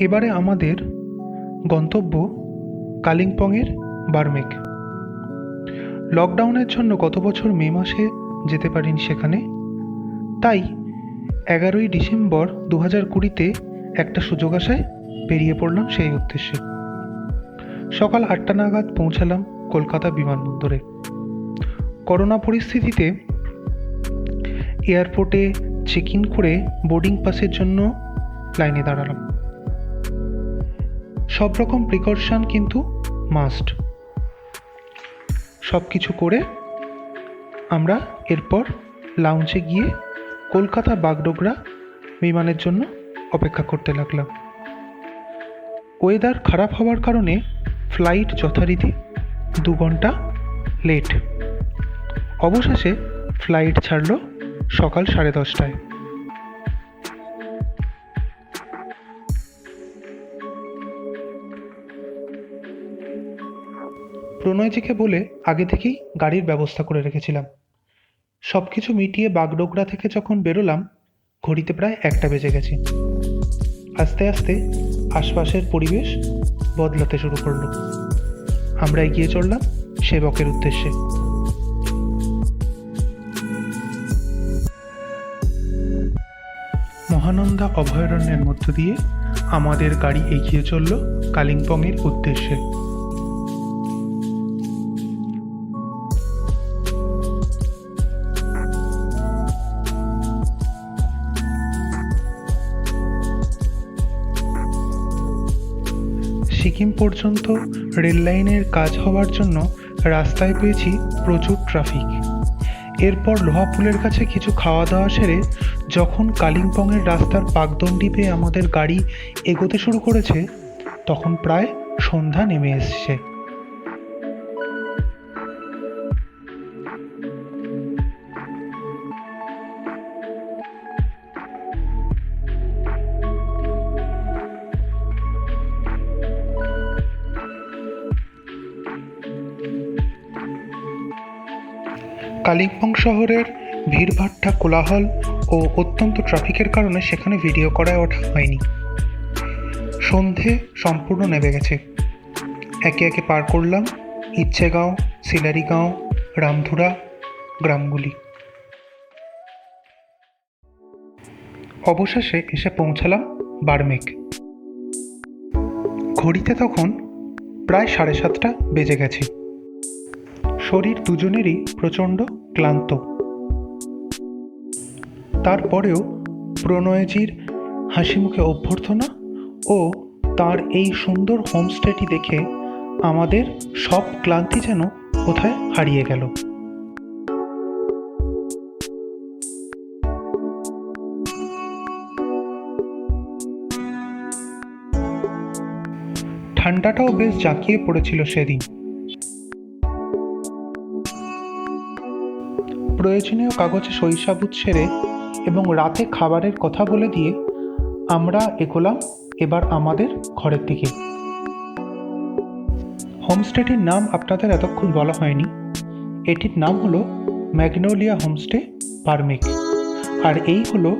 এবারে আমাদের গন্তব্য কালিম্পংয়ের বার্মেক। লকডাউনের জন্য গত বছর মে মাসে যেতে পারিনি সেখানে, তাই 11ই ডিসেম্বর 2020-তে একটা সুযোগ আসায় বেরিয়ে পড়লাম সেই উদ্দেশ্যে। সকাল 8টা নাগাদ পৌঁছালাম কলকাতা বিমানবন্দরে। করোনা পরিস্থিতিতে এয়ারপোর্টে চেক ইন করে বোর্ডিং পাসের জন্য লাইনে দাঁড়ালাম। সব রকম প্রিকশন কিন্তু মাস্ট। সব কিছু করে আমরা এরপর লাউঞ্জে গিয়ে কলকাতা বাগডোগরা বিমানের জন্য অপেক্ষা করতে লাগলাম। ওয়েদার খারাপ হওয়ার কারণে ফ্লাইট যথারীতি 2 ঘন্টা লেট। অবশেষে ফ্লাইট ছাড়ল সকাল 10:30টায়। প্রণয়জিকে বলে আগে থেকেই গাড়ির ব্যবস্থা করে রেখেছিলাম। সব কিছু মিটিয়ে বাগডোগরা থেকে যখন বেরোলাম, ঘড়িতে প্রায় 1টা বেজে গেছে। আস্তে আস্তে আশপাশের পরিবেশ বদলাতে শুরু করলো। আমরা এগিয়ে চললাম সেবকের উদ্দেশ্যে। মহানন্দা অভয়ারণ্যের মধ্য দিয়ে আমাদের গাড়ি এগিয়ে চলল কালিম্পংয়ের উদ্দেশ্যে। সিকিম পর্যন্ত রেল লাইনের কাজ হওয়ার জন্য রাস্তায় পেয়েছি প্রচুর ট্রাফিক। এরপর লোহাপুলের কাছে কিছু খাওয়া দাওয়া সেরে যখন কালিম্পংয়ের রাস্তার পাকদণ্ডি পেয়ে আমাদের গাড়ি এগোতে শুরু করেছে, তখন প্রায় সন্ধ্যা নেমে এসছে। কালিম্পং শহরের ভিড়ভাট্টা, কোলাহল ও অত্যন্ত ট্রাফিকের কারণে সেখানে ভিডিও করায় ওঠা হয়নি। সন্ধে সম্পূর্ণ নেমে গেছে। একে একে পার করলাম ইচ্ছেগাঁও, সিলারিগাঁও, রামধুরা গ্রামগুলি। অবশেষে এসে পৌঁছালাম বার্মেক। ঘড়িতে তখন প্রায় 7:30টা বেজে গেছে। শরীর দুজনেরই প্রচণ্ড ক্লান্ত। তারপরেও প্রণয়জির হাসি মুখে অভ্যর্থনা ও তার এই সুন্দর হোমস্টেটি দেখে আমাদের সব ক্লান্তি যেন কোথায় হারিয়ে গেল। ঠান্ডাটাও বেশ জাঁকিয়ে পড়েছিল সেদিন। প্রয়োজনীয় কাগজে সইসাবুত সেরে এবং রাতে খাবারের কথা বলে দিয়ে আমরা এগোলাম এবার আমাদের ঘরের দিকে। হোমস্টেটির নাম আপনাদের এতক্ষণ বলা হয়নি। এটির নাম হলো ম্যাগনোলিয়া হোমস্টে বার্মেক। আর এই হলো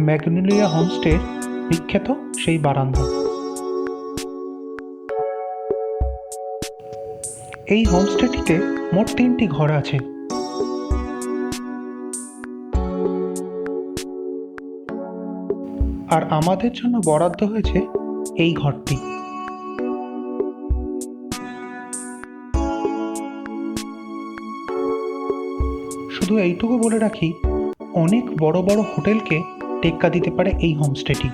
ম্যাগনোলিয়া হোমস্টের বিখ্যাত সেই বারান্দা। এই হোমস্টেটিতে মোট 3টি ঘর আছে। আর আমাদের জন্য বরাদ্দ হয়েছে এই ঘরটি। শুধু এইটুকু বলে রাখি, অনেক বড় বড় হোটেলকে টেক্কা দিতে পারে এই হোমস্টেটি।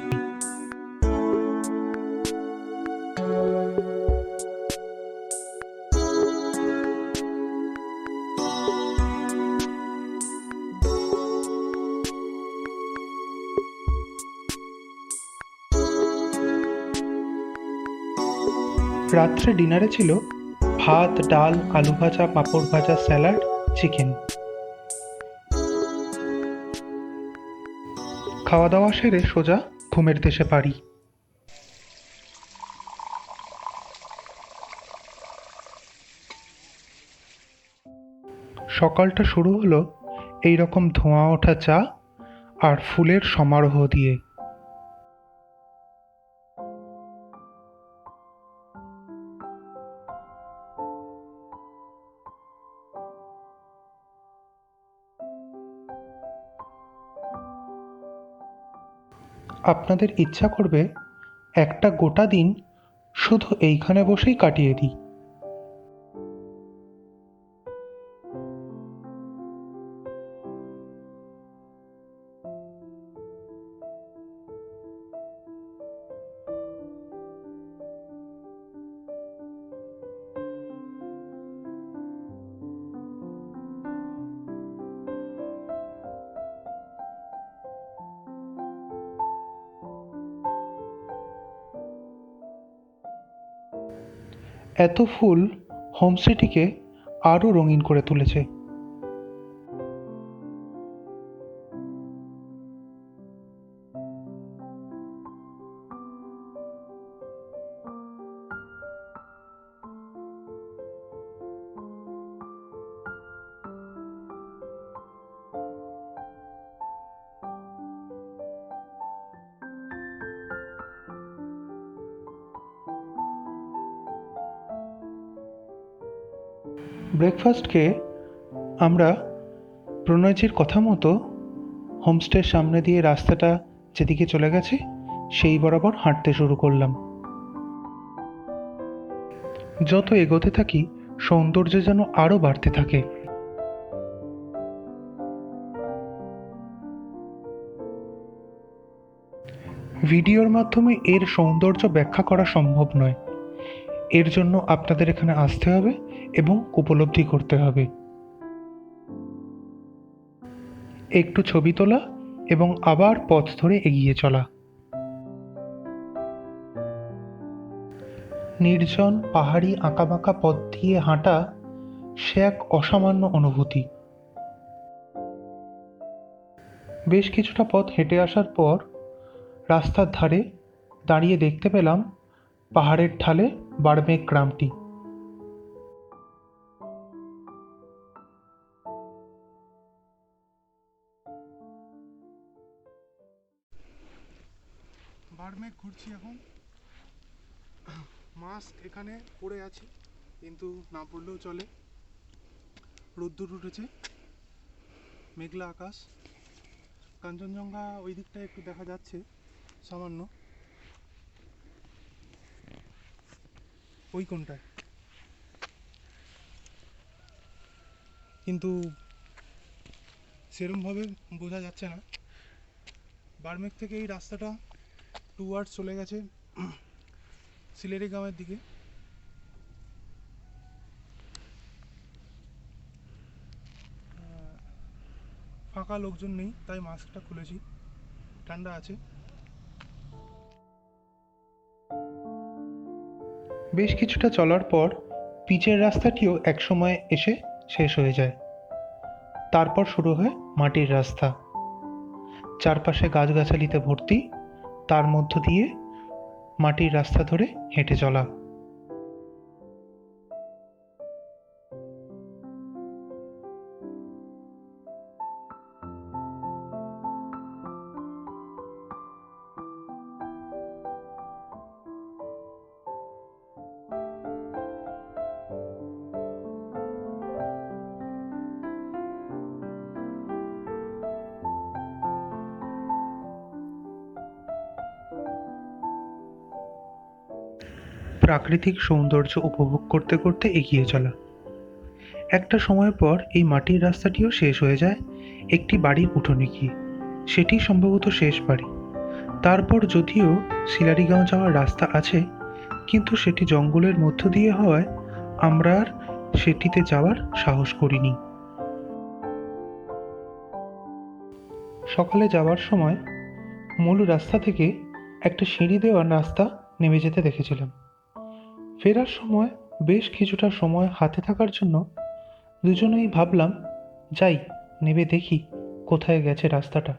রাত্রে ডিনারে ছিল ভাত, ডাল, আলু ভাজা, পাঁপড় ভাজা, স্যালাড, চিকেন। খাওয়া দাওয়া সেরে সোজা ঘুমের দেশে পারি। সকালটা শুরু হলো এই রকম ধোঁয়া ওঠা চা আর ফুলের সমারোহ দিয়ে। আপনাদের ইচ্ছা করবে একটা গোটা দিন শুধু এইখানে বসেই কাটিয়ে দিই। এত ফুল হোমস্টেটিকে আরও রঙিন করে তুলেছে। ব্রেকফাস্ট খেয়ে আমরা প্রণয়জির কথা মতো হোমস্টের সামনে দিয়ে রাস্তাটা যেদিকে চলে গেছে সেই বরাবর হাঁটতে শুরু করলাম। যত এগোতে থাকি সৌন্দর্য যেন আরও বাড়তে থাকে। ভিডিওর মাধ্যমে এর সৌন্দর্য ব্যাখ্যা করা সম্ভব নয়। এর জন্য আপনাদের এখানে আসতে হবে এবং উপলব্ধি করতে হবে। একটু ছবি তোলা এবং আবার পথ ধরে এগিয়ে চলা। নির্জন পাহাড়ি আঁকাবাঁকা পথ দিয়ে হাঁটা সে এক অসামান্য অনুভূতি। বেশ কিছুটা পথ হেঁটে আসার পর রাস্তার ধারে দাঁড়িয়ে দেখতে পেলাম পাহাড়ের ঢালে বাড়মেঘ গ্রামটি। বাড়মেঘ ঘুরছি এখন। মাস্ক এখানে পড়ে আছে, কিন্তু না পড়লেও চলে। রোদ্দুর উঠেছে, মেঘলা আকাশ, কাঞ্চনজঙ্ঘা ওই দিকটায় একটু দেখা যাচ্ছে সামান্য। ওই কোনটায় কিন্তু সেরমভাবে বোঝা যাচ্ছে না। বার্মেক থেকে এই রাস্তাটা টুয়ার্ডস চলে গেছে সিলেরি গ্রামের দিকে। ফাঁকা লোকজন নেই, তাই মাস্কটা খুলেছি, ঠান্ডা আছে। বেশ কিছুটা চলার পর পিচের রাস্তাটিও একসময় এসে শেষ হয়ে যায়। তারপর শুরু হয় মাটির রাস্তা, চারপাশে গাছগাছালিতে ভর্তি, তার মধ্য দিয়ে মাটির রাস্তা ধরে হেঁটে চলা। প্রাকৃতিক সৌন্দর্য উপভোগ করতে করতে এগিয়ে চলা। একটা সময় পর এই মাটির রাস্তাটিও শেষ হয়ে যায় একটি বাড়ির উঠোনে গিয়ে। সেটি সম্ভবত শেষ বাড়ি। তারপর যদিও শিলারিগাঁও যাওয়ার রাস্তা আছে, কিন্তু সেটি জঙ্গলের মধ্য দিয়ে হওয়ায় আমরা আর সেটিতে যাওয়ার সাহস করিনি। সকালে যাওয়ার সময় মূল রাস্তা থেকে একটা সিঁড়ি দেওয়া রাস্তা নেমে যেতে দেখেছিলাম। ফেরার সময় বেশ কিছুটা সময় হাতে থাকার জন্য দুজনেই ভাবলাম, যাই নেমে দেখি কোথায় গেছে রাস্তাটা।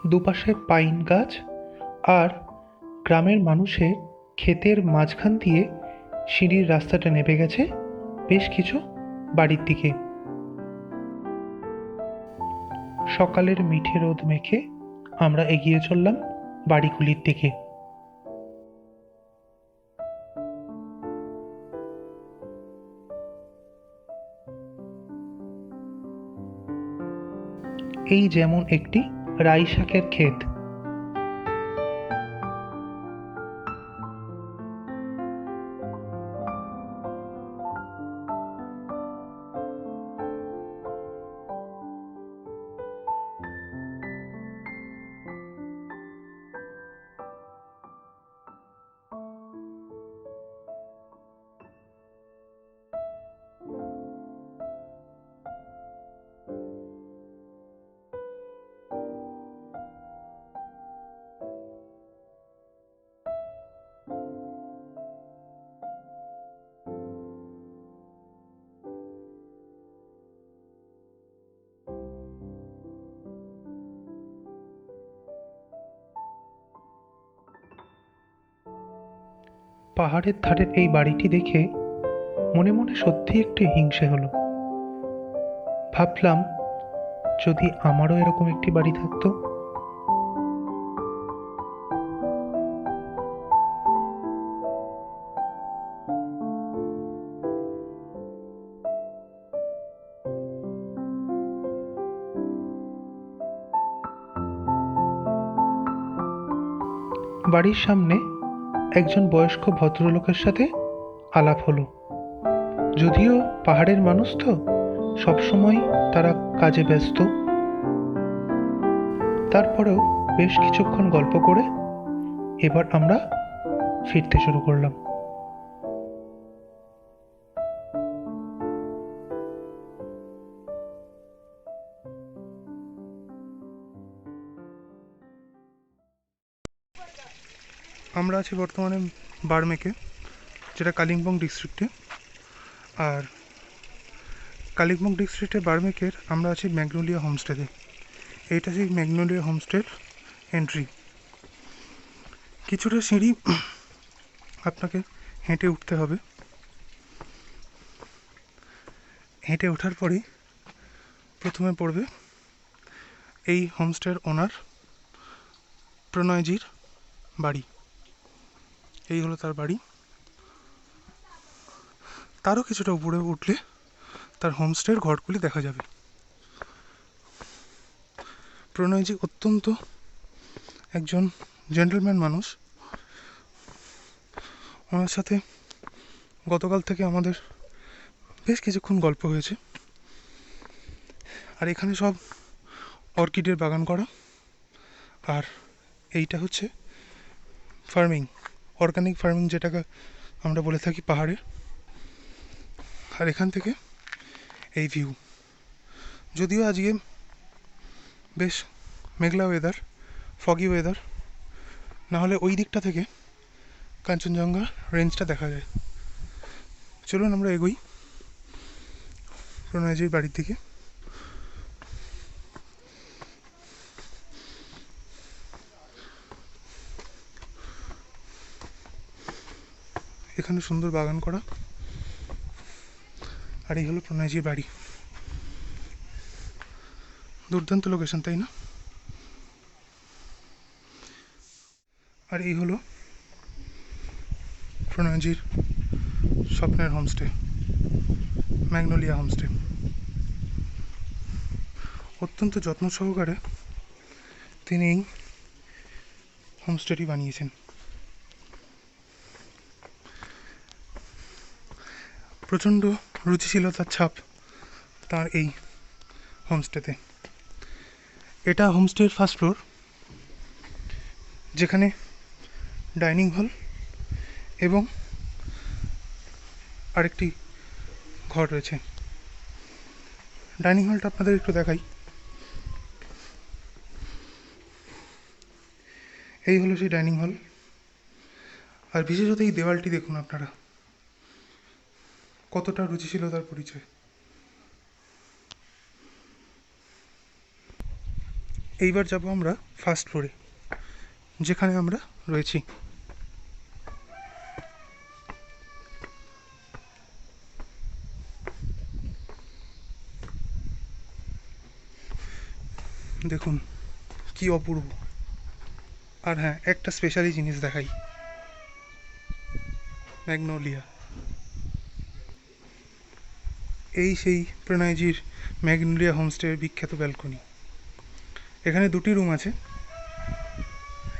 দুপাশে পাইন গাছ, আর গ্রামের মানুষের ক্ষেতের মাঝখান দিয়ে সিঁড়ির রাস্তাটা নেমে গেছে বেশ কিছু বাড়ির দিকে। সকালের মিঠে রোদ মেখে আমরা এগিয়ে চললাম বাড়িগুলির দিকে। এই যেমন একটি রাই শাকের ক্ষেত। পাহাড়ের ধারের এই বাড়িটি দেখে মনে মনে সত্যি একটু হিংসে হলো। ভাবলাম যদি আমারও এরকম একটি বাড়ি থাকতো। বাড়ির সামনে একজন বয়স্ক ভদ্রলোকের সাথে আলাপ হলো। যদিও পাহাড়ের মানুষ তো সবসময় তারা কাজে ব্যস্ত, তারপরেও বেশ কিছুক্ষণ গল্প করে এবার আমরা ফিরতে শুরু করলাম। আমরা আছি বর্তমানে বার্মেকে, যেটা কালিম্পং ডিস্ট্রিক্টে। আর কালিম্পং ডিস্ট্রিক্টে বার্মেকের আমরা আছি ম্যাগনোলিয়া হোমস্টেতে। এইটা সেই ম্যাগনোলিয়া হোমস্টের এন্ট্রি। কিছুটা সিঁড়ি আপনাকে হেঁটে উঠতে হবে। হেঁটে ওঠার পরেই প্রথমে পড়বে এই হোমস্টের ওনার প্রণয়জির বাড়ি। এই হলো তার বাড়ি। তারও কিছুটা উপরে উঠলে তার হোমস্টের ঘরগুলি দেখা যাবে। প্রণয়জি অত্যন্ত একজন জেন্টলম্যান মানুষ। ওনার সাথে গতকাল থেকে আমাদের বেশ কিছুক্ষণ গল্প হয়েছে। আর এখানে সব অর্কিডের বাগান করা। আর এইটা হচ্ছে ফার্মিং, অর্গানিক ফার্মিং, যেটাকে আমরা বলে থাকি পাহাড়ে। আর এখান থেকে এই ভিউ। যদিও আজকে বেশ মেঘলা ওয়েদার, ফগি ওয়েদার, নাহলে ওই দিকটা থেকে কাঞ্চনজঙ্ঘা রেঞ্জটা দেখা যায়। চলুন আমরা এগোই প্রণয়জির বাড়ির দিকে। এখানে সুন্দর বাগান করা। আর এই হলো প্রণয়জির বাড়ি। দুর্দান্ত লোকেশন, তাই না? আর এই হলো প্রণয়জির স্বপ্নের হোমস্টে, ম্যাগনোলিয়া হোমস্টে। অত্যন্ত যত্ন সহকারে তিনি এই হোমস্টেটি বানিয়েছেন। প্রচণ্ড রুচিশীলতার ছাপ তার এই হোমস্টেতে। এটা হোমস্টের ফার্স্ট ফ্লোর, যেখানে ডাইনিং হল এবং আরেকটি ঘর রয়েছে। ডাইনিং হলটা আপনাদের একটু দেখাই। এই হলো সেই ডাইনিং হল। আর বিশেষত এই দেওয়ালটি দেখুন আপনারা, কতটা রুচিশীলতার পরিচয়। এইবার যাব আমরা ফার্স্ট ফ্লোরে, যেখানে আমরা রয়েছি। দেখুন কি অপূর্ব। আর হ্যাঁ, একটা স্পেশালি জিনিস দেখাই, ম্যাগনোলিয়া। এই সেই প্রণয়জির ম্যাগনোলিয়া হোমস্টের বিখ্যাত ব্যালকনি। এখানে দুটি রুম আছে,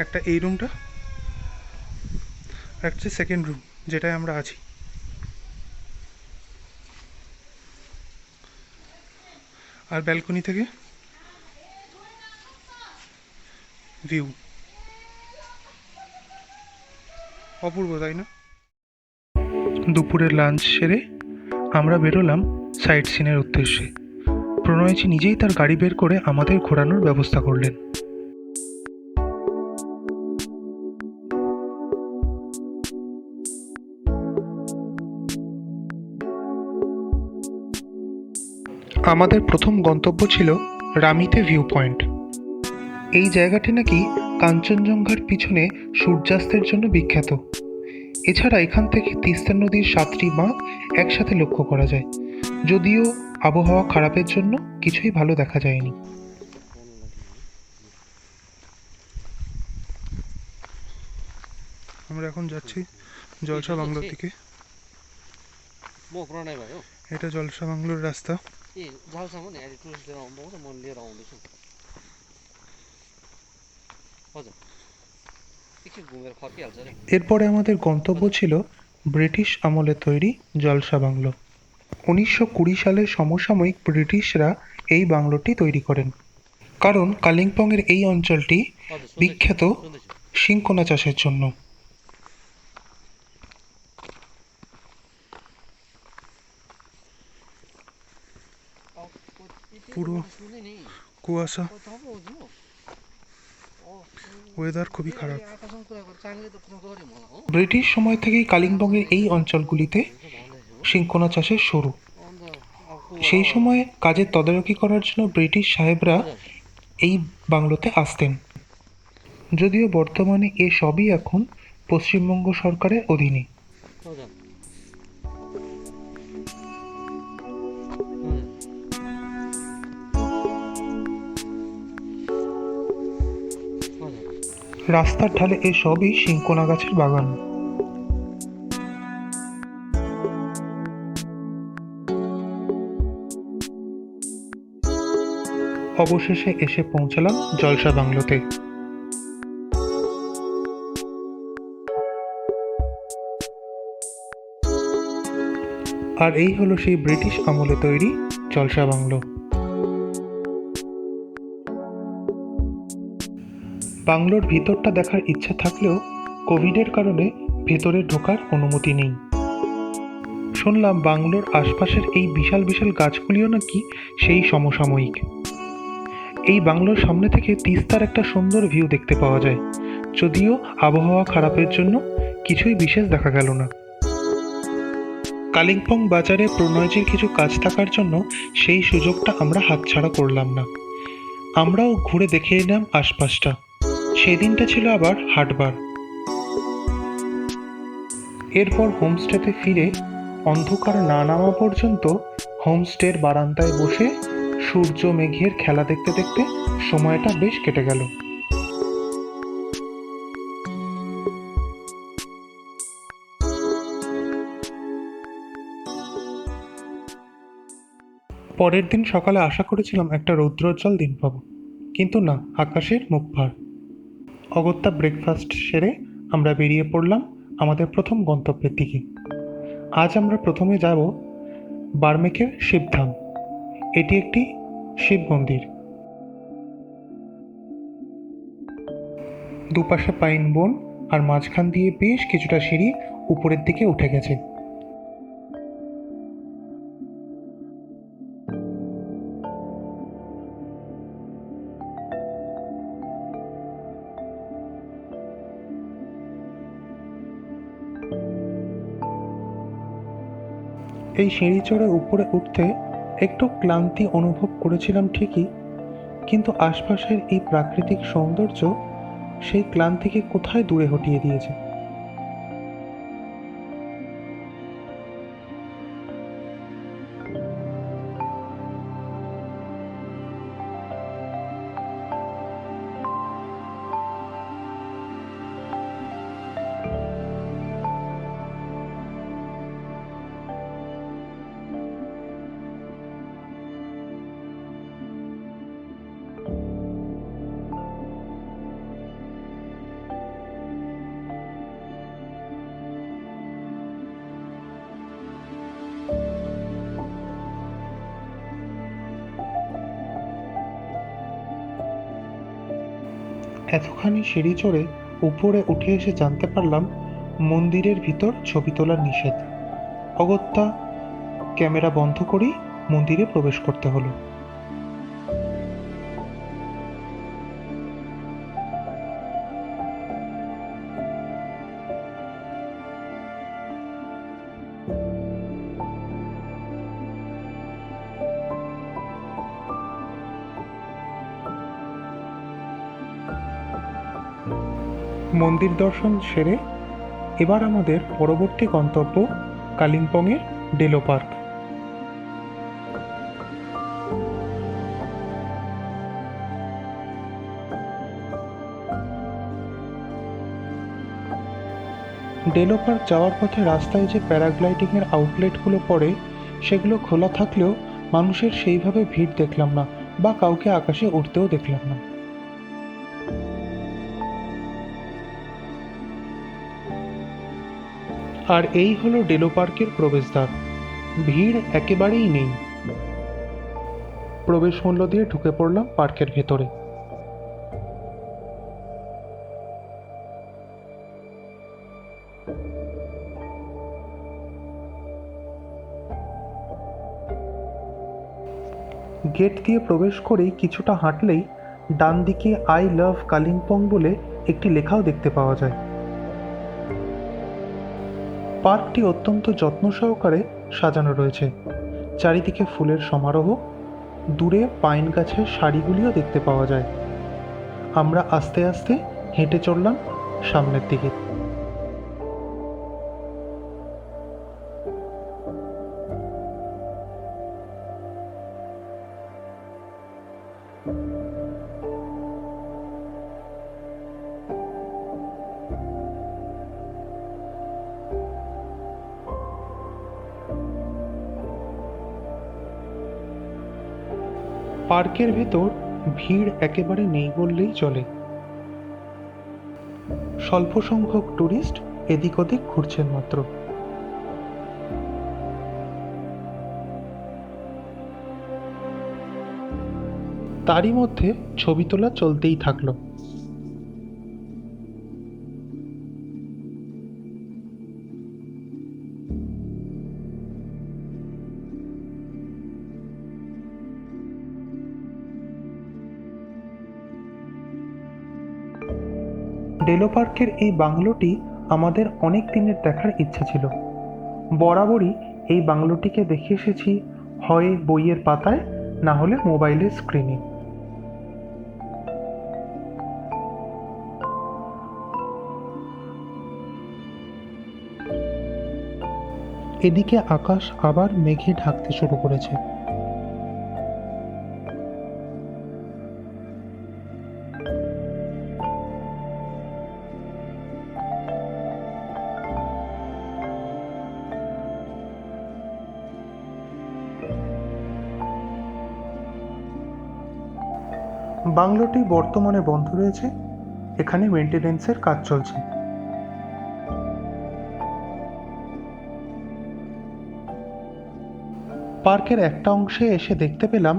একটা এই রুমটা আর একটা সেকেন্ড রুম যেটায় আমরা আছি। আর ব্যালকনি থেকে ভিউ অপূর্ব, তাই না? দুপুরের লাঞ্চ সেরে আমরা বেরোলাম সাইট সিনের উদ্দেশ্যে। প্রণয়জি নিজেই তার গাড়ি বের করে আমাদের ঘোরানোর ব্যবস্থা করলেন। আমাদের প্রথম গন্তব্য ছিল রামিতে ভিউ পয়েন্ট। এই জায়গাটি নাকি কাঞ্চনজঙ্ঘার পিছনে সূর্যাস্তের জন্য বিখ্যাত। এছাড়া এখান থেকে তিস্তা নদীর 7টি বাঁক একসাথে লক্ষ্য করা যায়, যদিও আবহাওয়া খারাপের জন্য কিছুই ভালো দেখা যায়নি। আমরা এখন যাচ্ছি জলসা বাংলোর দিকে। এটা জলসা বাংলোর রাস্তা। এরপরে আমাদের গন্তব্য ছিল ব্রিটিশ আমলে তৈরি জলসা বাংলো। 1920 সালের সমসাময়িক ব্রিটিশরা এই বাংলোটি তৈরি করেন, কারণ কালিম্পংয়ের এই অঞ্চলটি বিখ্যাত শিংকোনা চাষের জন্য। পুরো কুয়াশা, ওয়েদার খুবই খারাপ। ব্রিটিশ সময় থেকেই কালিম্পংয়ের এই অঞ্চলগুলিতে শিংকোনা চাষের শুরু। সেই সময়ে কাজের তদারকি করার জন্য ব্রিটিশ সাহেবরা এই বাংলোতে আসতেন, যদিও বর্তমানে এ সবই এখন পশ্চিমবঙ্গ সরকারের অধীনে। রাস্তার ঢালে এ সবই শিংকোনা গাছের বাগান। অবশেষে এসে পৌঁছালাম জলসা বাংলোতে। আর এই হলো সেই ব্রিটিশ আমলে তৈরি জলসা বাংলো। বাংলোর ভিতরটা দেখার ইচ্ছা থাকলেও কোভিডের কারণে ভেতরে ঢোকার অনুমতি নেই। শুনলাম বাংলোর আশপাশের এই বিশাল বিশাল গাছগুলিও নাকি সেই সমসাময়িক। এই বাংলোর সামনে থেকে তিস্তার একটা সুন্দর ভিউ দেখতে পাওয়া যায়, যদিও আবহাওয়া খারাপের জন্য কিছুই বিশেষ দেখা গেল না। কালিম্পং বাজারে প্রণয়জির কিছু কাজ থাকার জন্য সেই সুযোগটা আমরা হাতছাড়া করলাম না। আমরাও ঘুরে দেখে নিলাম আশপাশটা। সেদিনটা ছিল আবার হাটবার। এরপর হোমস্টেতে ফিরে অন্ধকার না নামা পর্যন্ত হোমস্টের বারান্দায় বসে সূর্য মেঘের খেলা দেখতে দেখতে সময়টা বেশ কেটে গেল। পরের দিন সকালে আশা করেছিলাম একটা রৌদ্রোজ্জ্বল দিন পাবো, কিন্তু না, আকাশের মুখ ভার। অগত্যা ব্রেকফাস্ট সেরে আমরা বেরিয়ে পড়লাম আমাদের প্রথম গন্তব্যের দিকে। আজ আমরা প্রথমে যাব বার্মেকের শিবধাম। এটি একটি শিব মন্দির। দুপাশে পাইন বন আর মাঝখান দিয়ে বেশ কিছুটা সিঁড়ি উপরের দিকে উঠে গেছে। এই সিঁড়ি চড়ে উপরে উঠতে একটু ক্লান্তি অনুভব করেছিলাম ঠিকই, কিন্তু আশপাশের এই প্রাকৃতিক সৌন্দর্য সেই ক্লান্তিকে কোথায় দূরে হটিয়ে দিয়েছে। এতখানি সিঁড়ি চড়ে উপরে উঠে এসে জানতে পারলাম মন্দিরের ভিতর ছবি তোলা নিষেধ। অগত্যা ক্যামেরা বন্ধ করেই মন্দিরে প্রবেশ করতে হলো। মন্দির দর্শন সেরে এবার আমাদের পরবর্তী গন্তব্য কালিম্পংয়ের ডেলো পার্ক। ডেলো পার্ক যাওয়ার পথে রাস্তায় যে প্যারাগ্লাইডিংয়ের আউটলেটগুলো পড়ে সেগুলো খোলা থাকলেও মানুষের সেইভাবে ভিড় দেখলাম না, বা কাউকে আকাশে উঠতেও দেখলাম না। আর এই হলো ডেলো পার্কের প্রবেশদ্বার। ভিড় একেবারেই নেই। প্রবেশ মূল্য দিয়ে ঢুকে পড়লাম পার্কের ভেতরে। গেট দিয়ে প্রবেশ করেই কিছুটা হাঁটলেই ডান দিকে আই লাভ কালিম্পং বলে একটি লেখাও দেখতে পাওয়া যায়। পার্কটি অত্যন্ত যত্ন সহকারে সাজানো রয়েছে। চারিদিকে ফুলের সমারোহ, দূরে পাইন গাছের সারিগুলিও দেখতে পাওয়া যায়। আমরা আস্তে আস্তে হেঁটে চললাম সামনের দিকে। পার্কের ভেতর ভিড় একেবারে নেই বললেই চলে। স্বল্প সংখ্যক টুরিস্ট এদিক ওদিক ঘুরছেন মাত্র। তারই মধ্যে ছবি তোলা চলতেই থাকলো। ডেলো পার্কের এই বাংলোটি আমাদের অনেক দিনের দেখার ইচ্ছা ছিল। বরাবরই এই বাংলোটিকে দেখে এসেছি হয় বইয়ের পাতায়, না হলে মোবাইলের স্ক্রিনে। এদিকে আকাশ আবার মেঘে ঢাকতে শুরু করেছে। বাংলোটি বর্তমানে বন্ধ রয়েছে। এখানে মেইনটেনেন্সের কাজ চলছে। পার্কের একটা অংশে এসে দেখতে পেলাম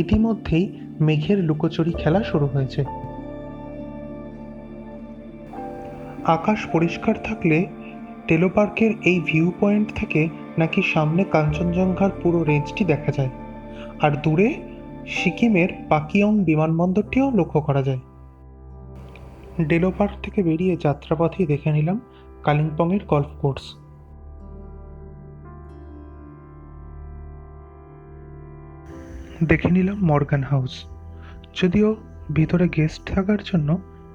ইতিমধ্যেই মেঘের লুকোচুরি খেলা শুরু হয়েছে। আকাশ পরিষ্কার থাকলে ডেলো পার্কের এই ভিউ পয়েন্ট থেকে নাকি সামনে কাঞ্চনজঙ্ঘার পুরো রেঞ্জটি দেখা যায়, আর দূরে সিকিমের পাকিয়ং বিমানবন্দরটিও লক্ষ্য করা যায়। ডেলো পার্ক থেকে বেরিয়ে যাত্রাপথেই দেখে নিলাম কালিম্পংয়ের গল্ফ কোর্স। দেখে নিলাম মর্গান হাউস। যদিও ভিতরে গেস্ট থাকার জন্য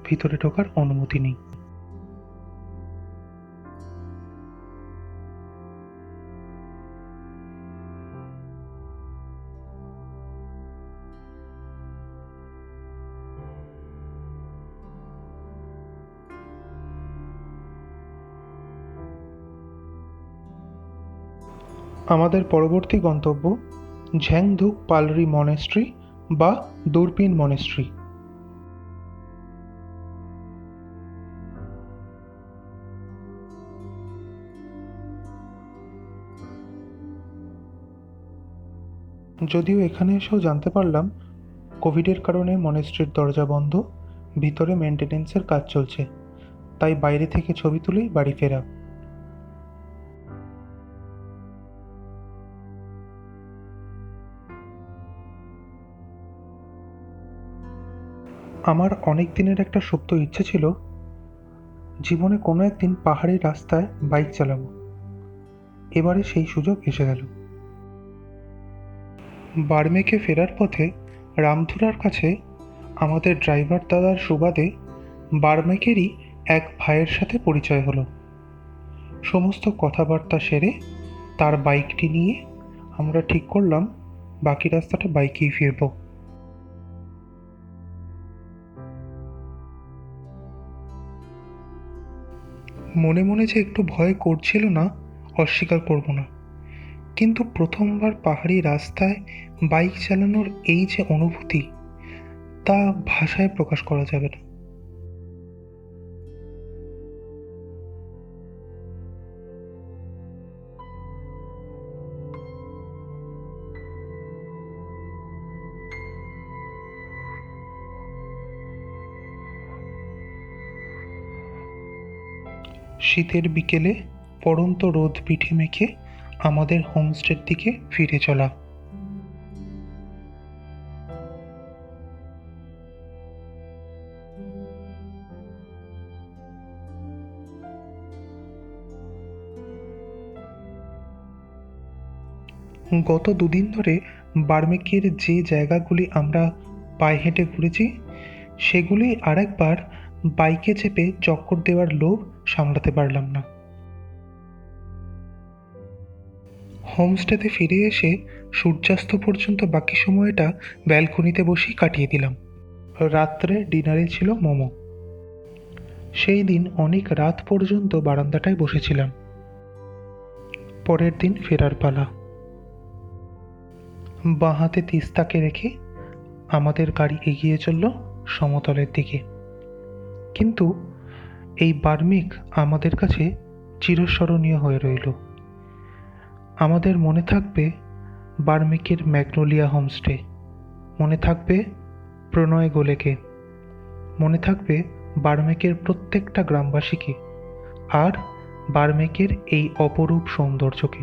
ভিতরে ঢোকার অনুমতি নেই। আমাদের পরবর্তী গন্তব্য ঝ্যাংধুক পালরি মনেস্ট্রি বা দূরপিন মনেস্ট্রি। যদিও এখানে এসেও জানতে পারলাম কোভিডের কারণে মনেস্ট্রির দরজা বন্ধ, ভিতরে মেনটেনেন্সের কাজ চলছে, তাই বাইরে থেকে ছবি তুলেই বাড়ি ফেরা। আমার অনেক দিনের একটা সুপ্ত ইচ্ছে ছিল জীবনে কোনো একদিন পাহাড়ি রাস্তায় বাইক চালাবো। এবারে সেই সুযোগ এসে গেল। বার্মেকে ফেরার পথে রামধুরার কাছে আমাদের ড্রাইভার দাদার সুবাদে বার্মেকেরই এক ভাইয়ের সাথে পরিচয় হলো। সমস্ত কথাবার্তা সেরে তার বাইকটি নিয়ে আমরা ঠিক করলাম বাকি রাস্তাটা বাইকেই ফিরব। মনে মনে যে একটু ভয় করছিল না অস্বীকার করব না, কিন্তু প্রথমবার পাহাড়ি রাস্তায় বাইক চালানোর এই যে অনুভূতি, তা ভাষায় প্রকাশ করা যাবে না। শীতের বিকেলে পড়ন্ত রোদ পিঠে মেখে আমাদের হোমস্টের দিকে ফিরে চলা। গত দুদিন ধরে বার্মেকের যে জায়গাগুলি আমরা পায়ে হেঁটে ঘুরেছি, সেগুলি আরেকবার বাইকে চেপে চক্কর দেওয়ার লোভ সামলাতে পারলাম না। হোমস্টেতে ফিরে এসে সূর্যাস্ত পর্যন্ত বাকি সময়টা ব্যালকনিতে বসেই কাটিয়ে দিলাম। রাত্রে ডিনারে ছিল মোমো। সেই দিন অনেক রাত পর্যন্ত বারান্দাটায় বসেছিলাম। পরের দিন ফেরার পালা। বাঁ হাতে তিস্তাকে রেখে আমাদের গাড়ি এগিয়ে চলল সমতলের দিকে। কিন্তু এই বার্মেক আমাদের কাছে চিরস্মরণীয় হয়ে রইল। আমাদের মনে থাকবে বার্মেকের ম্যাগনোলিয়া হোমস্টে, মনে থাকবে প্রণয় গোলেকে, মনে থাকবে বার্মেকের প্রত্যেকটা গ্রামবাসীকে, আর বার্মেকের এই অপরূপ সৌন্দর্যকে।